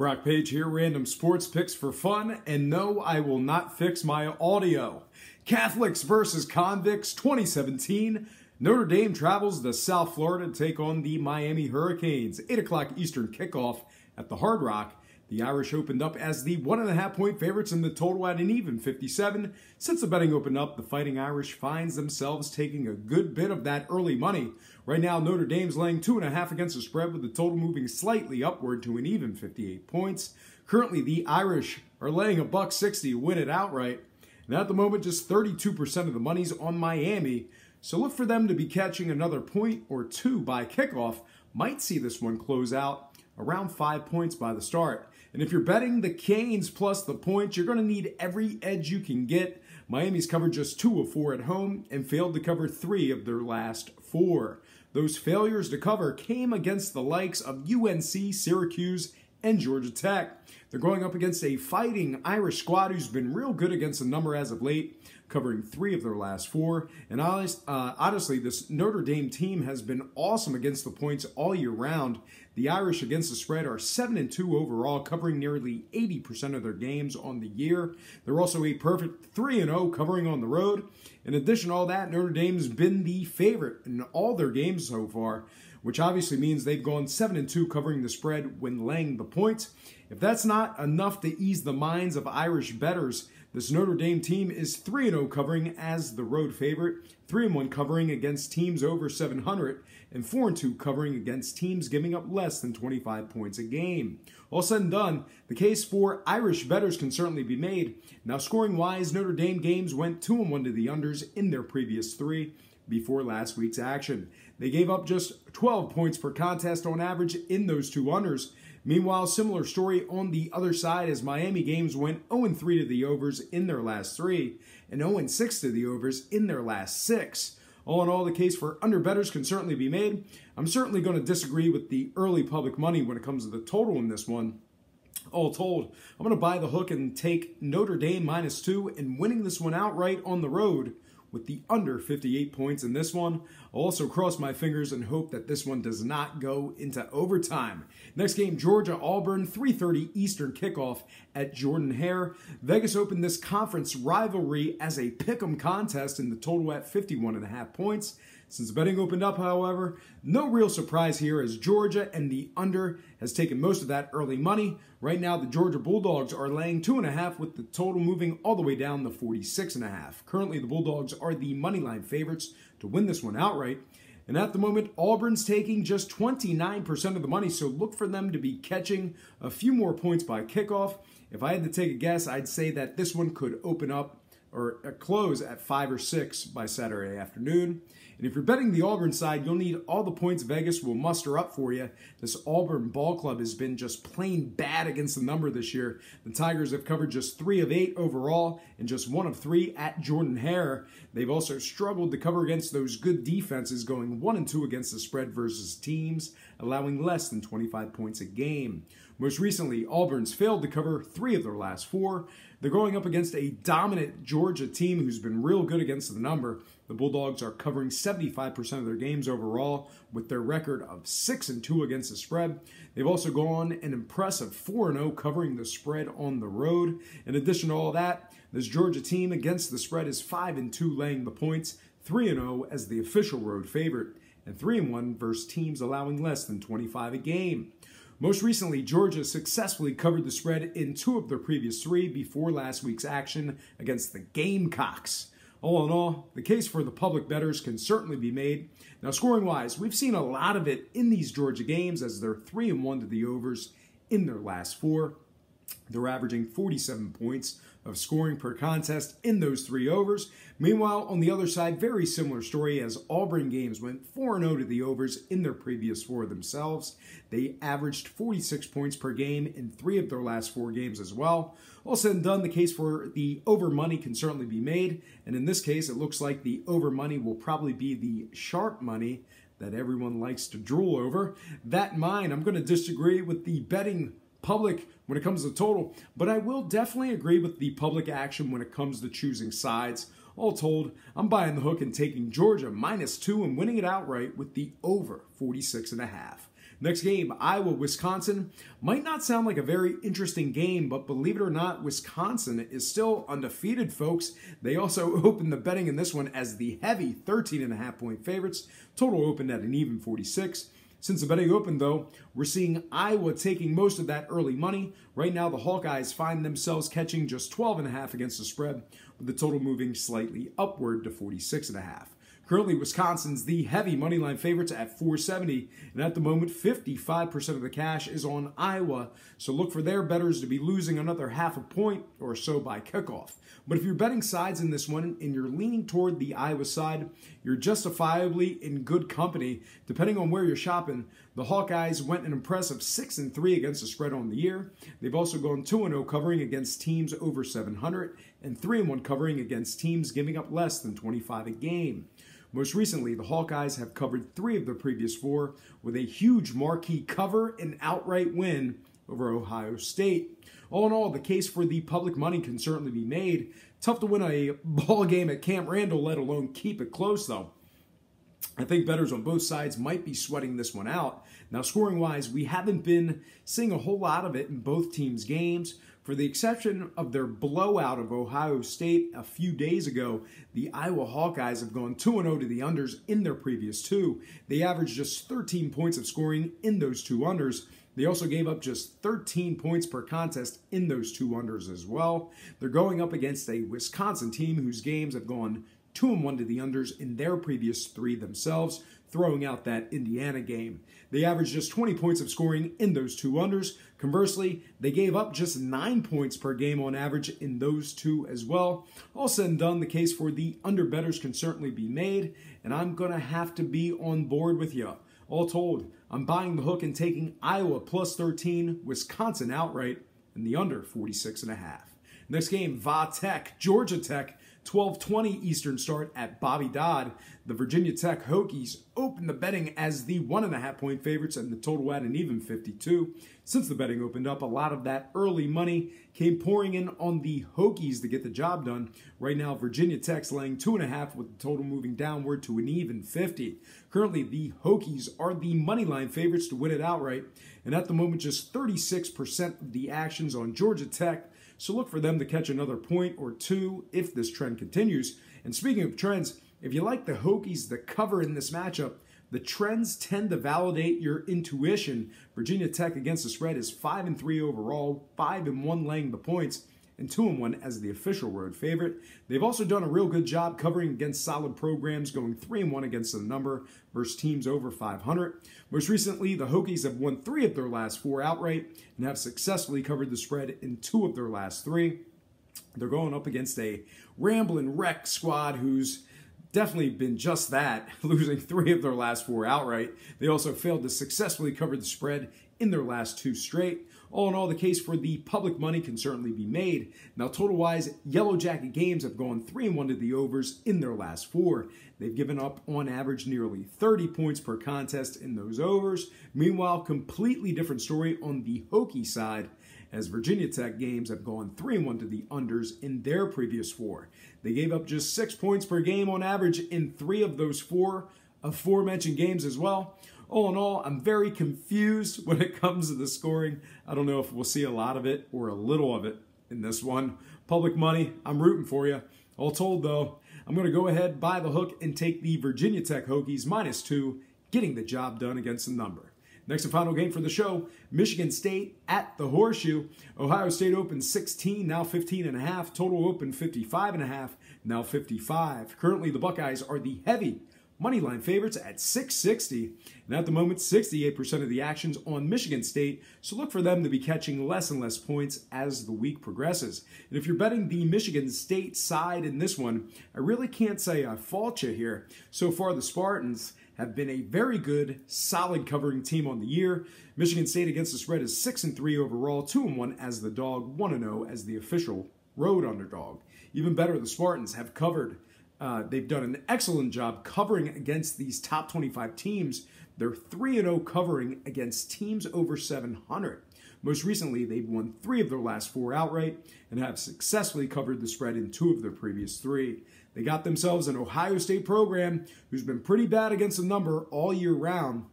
Brock Page here, random sports picks for fun, and no, I will not fix my audio. Catholics versus Convicts 2017. Notre Dame travels to South Florida to take on the Miami Hurricanes. 8 o'clock Eastern kickoff at the Hard Rock. The Irish opened up as the 1.5-point favorites in the total at an even 57. Since the betting opened up, the Fighting Irish finds themselves taking a good bit of that early money. Right now, Notre Dame's laying 2.5 against the spread, with the total moving slightly upward to an even 58 points. Currently, the Irish are laying $1.60 to win it outright. And at the moment, just 32% of the money's on Miami. So look for them to be catching another point or two by kickoff. Might see this one close out around 5 points by the start. And if you're betting the Canes plus the points, you're going to need every edge you can get. Miami's covered just 2 of 4 at home and failed to cover 3 of their last 4. Those failures to cover came against the likes of UNC, Syracuse, and Georgia Tech. They're going up against a Fighting Irish squad who's been real good against the number as of late, covering 3 of their last 4. And honestly, this Notre Dame team has been awesome against the points all year round. The Irish against the spread are 7-2 overall, covering nearly 80% of their games on the year. They're also a perfect 3-0 covering on the road. In addition to all that, Notre Dame's been the favorite in all their games so far, which obviously means they've gone 7-2 covering the spread when laying the points. If that's not enough to ease the minds of Irish bettors, this Notre Dame team is 3-0 covering as the road favorite, 3-1 covering against teams over 700, and 4-2 covering against teams giving up less than 25 points a game. All said and done, the case for Irish bettors can certainly be made. Now, scoring-wise, Notre Dame games went 2-1 to the unders in their previous 3 before last week's action. They gave up just 12 points per contest on average in those 2 unders. Meanwhile, similar story on the other side, as Miami games went 0-3 to the overs in their last 3 and 0-6 to the overs in their last 6. All in all, the case for under bettors can certainly be made. I'm certainly going to disagree with the early public money when it comes to the total in this one. All told, I'm going to buy the hook and take Notre Dame -2 and winning this one outright on the road with the under 58 points in this one. I'll also cross my fingers and hope that this one does not go into overtime. Next game, Georgia-Auburn, 3:30 Eastern kickoff at Jordan-Hare. Vegas opened this conference rivalry as a pick'em contest in the total at 51.5 points. Since the betting opened up, however, no real surprise here, as Georgia and the under has taken most of that early money. Right now, the Georgia Bulldogs are laying 2.5, with the total moving all the way down to 46.5. Currently, the Bulldogs are the moneyline favorites to win this one outright. And at the moment, Auburn's taking just 29% of the money, so look for them to be catching a few more points by kickoff. If I had to take a guess, I'd say that this one could open up or close at 5 or 6 by Saturday afternoon. And if you're betting the Auburn side, you'll need all the points Vegas will muster up for you. This Auburn ball club has been just plain bad against the number this year. The Tigers have covered just 3 of 8 overall and just 1 of 3 at Jordan-Hare. They've also struggled to cover against those good defenses, going 1-2 against the spread versus teams allowing less than 25 points a game. Most recently, Auburn's failed to cover 3 of their last 4. They're going up against a dominant Georgia team who's been real good against the number. The Bulldogs are covering 75% of their games overall, with their record of 6-2 against the spread. They've also gone an impressive 4-0 covering the spread on the road. In addition to all that, this Georgia team against the spread is 5-2 laying the points, 3-0 as the official road favorite, and 3-1 versus teams allowing less than 25 a game. Most recently, Georgia successfully covered the spread in 2 of their previous 3 before last week's action against the Gamecocks. All in all, the case for the public bettors can certainly be made. Now, scoring-wise, we've seen a lot of it in these Georgia games, as they're 3-1 to the overs in their last 4. They're averaging 47 points of scoring per contest in those 3 overs. Meanwhile, on the other side, very similar story, as Auburn games went 4-0 to the overs in their previous 4 themselves. They averaged 46 points per game in 3 of their last 4 games as well. All said and done, the case for the over money can certainly be made. And in this case, it looks like the over money will probably be the sharp money that everyone likes to drool over. That in mind, I'm going to disagree with the betting public when it comes to total, but I will definitely agree with the public action when it comes to choosing sides. All told, I'm buying the hook and taking Georgia -2 and winning it outright with the over 46.5. Next game, Iowa-Wisconsin. Might not sound like a very interesting game, but believe it or not, Wisconsin is still undefeated, folks. They also opened the betting in this one as the heavy 13.5-point favorites. Total opened at an even 46. Since the betting opened, though, we're seeing Iowa taking most of that early money. Right now, the Hawkeyes find themselves catching just 12.5 against the spread, with the total moving slightly upward to 46.5. Currently, Wisconsin's the heavy moneyline favorites at 470, and at the moment, 55% of the cash is on Iowa, so look for their bettors to be losing another half a point or so by kickoff. But if you're betting sides in this one and you're leaning toward the Iowa side, you're justifiably in good company. Depending on where you're shopping, the Hawkeyes went an impressive 6-3 against the spread on the year. They've also gone 2-0 covering against teams over 700 and 3-1 covering against teams giving up less than 25 a game. Most recently, the Hawkeyes have covered 3 of their previous 4 with a huge marquee cover and outright win over Ohio State. All in all, the case for the public money can certainly be made. Tough to win a ball game at Camp Randall, let alone keep it close, though. I think bettors on both sides might be sweating this one out. Now, scoring-wise, we haven't been seeing a whole lot of it in both teams' games. For the exception of their blowout of Ohio State a few days ago, the Iowa Hawkeyes have gone 2-0 to the unders in their previous 2. They averaged just 13 points of scoring in those 2 unders. They also gave up just 13 points per contest in those 2 unders as well. They're going up against a Wisconsin team whose games have gone 2-1 to the unders in their previous 3 themselves, throwing out that Indiana game. They averaged just 20 points of scoring in those 2 unders. Conversely, they gave up just 9 points per game on average in those 2 as well. All said and done, the case for the under bettors can certainly be made, and I'm going to have to be on board with you. All told, I'm buying the hook and taking Iowa plus 13, Wisconsin outright, and the under 46.5. Next game, Va-Tech, Georgia Tech, 12:20 Eastern start at Bobby Dodd. The Virginia Tech Hokies opened the betting as the 1.5-point favorites and the total at an even 52. Since the betting opened up, a lot of that early money came pouring in on the Hokies to get the job done. Right now, Virginia Tech's laying 2.5 with the total moving downward to an even 50. Currently, the Hokies are the moneyline favorites to win it outright, and at the moment, just 36% of the actions on Georgia Tech. So look for them to catch another point or 2 if this trend continues. And speaking of trends, if you like the Hokies to cover in this matchup, the trends tend to validate your intuition. Virginia Tech against the spread is 5-3 overall, 5-1 laying the points, and 2-1 as the official road favorite. They've also done a real good job covering against solid programs, going 3-1 against the number versus teams over 500. Most recently, the Hokies have won 3 of their last 4 outright and have successfully covered the spread in 2 of their last 3. They're going up against a rambling wreck squad who's definitely been just that, losing 3 of their last 4 outright. They also failed to successfully cover the spread in their last 2 straight. All in all, the case for the public money can certainly be made. Now, total-wise, Yellow Jacket games have gone 3-1 to the overs in their last 4. They've given up, on average, nearly 30 points per contest in those overs. Meanwhile, completely different story on the Hokie side, as Virginia Tech games have gone 3-1 to the unders in their previous 4. They gave up just 6 points per game on average in 3 of those 4 aforementioned games as well. All in all, I'm very confused when it comes to the scoring. I don't know if we'll see a lot of it or a little of it in this one. Public money, I'm rooting for you. All told, though, I'm going to go ahead, buy the hook, and take the Virginia Tech Hokies -2, getting the job done against the number. Next and final game for the show, Michigan State at the Horseshoe. Ohio State opened 16, now 15.5. Total open 55.5, now 55. Currently, the Buckeyes are the heavy moneyline favorites at 660, and at the moment 68% of the actions on Michigan State, so look for them to be catching less and less points as the week progresses. And if you're betting the Michigan State side in this one, I really can't say I fault you here. So far, the Spartans have been a very good, solid covering team on the year. Michigan State against the spread is 6-3 overall, 2-1 as the dog, 1-0 as the official road underdog. Even better, the Spartans have covered. They've done an excellent job covering against these top 25 teams. They're 3-0 covering against teams over 700. Most recently, they've won 3 of their last 4 outright and have successfully covered the spread in 2 of their previous 3. They got themselves an Ohio State program who's been pretty bad against the number all year round.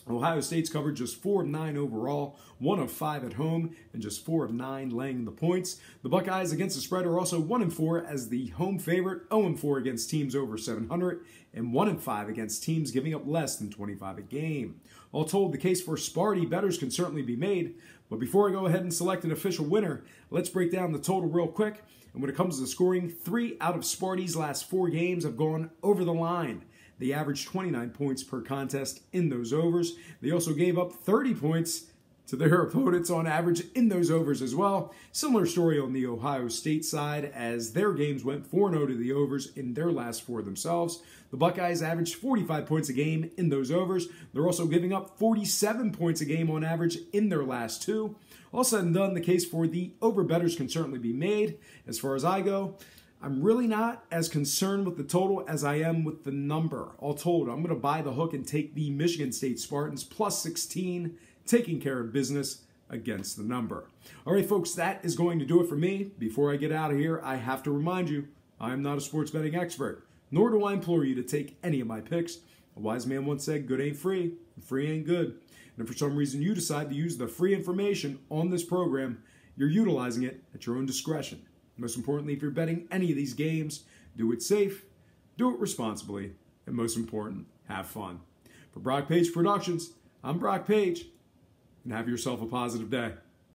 Ohio State's covered just 4 of 9 overall, 1 of 5 at home, and just 4 of 9 laying the points. The Buckeyes against the spread are also 1-4 as the home favorite, 0-4 against teams over 700, and 1-5 against teams giving up less than 25 a game. All told, the case for Sparty bettors can certainly be made, but before I go ahead and select an official winner, let's break down the total real quick. And when it comes to the scoring, 3 out of Sparty's last 4 games have gone over the line. They averaged 29 points per contest in those overs. They also gave up 30 points to their opponents on average in those overs as well. Similar story on the Ohio State side as their games went 4-0 to the overs in their last 4 themselves. The Buckeyes averaged 45 points a game in those overs. They're also giving up 47 points a game on average in their last 2. All said and done, the case for the over bettors can certainly be made. As far as I go, I'm really not as concerned with the total as I am with the number. All told, I'm going to buy the hook and take the Michigan State Spartans plus 16, taking care of business against the number. All right, folks, that is going to do it for me. Before I get out of here, I have to remind you, I am not a sports betting expert, nor do I implore you to take any of my picks. A wise man once said, good ain't free, and free ain't good. And if for some reason you decide to use the free information on this program, you're utilizing it at your own discretion. Most importantly, if you're betting any of these games, do it safe, do it responsibly, and most important, have fun. For Brock Page Productions, I'm Brock Page, and have yourself a positive day.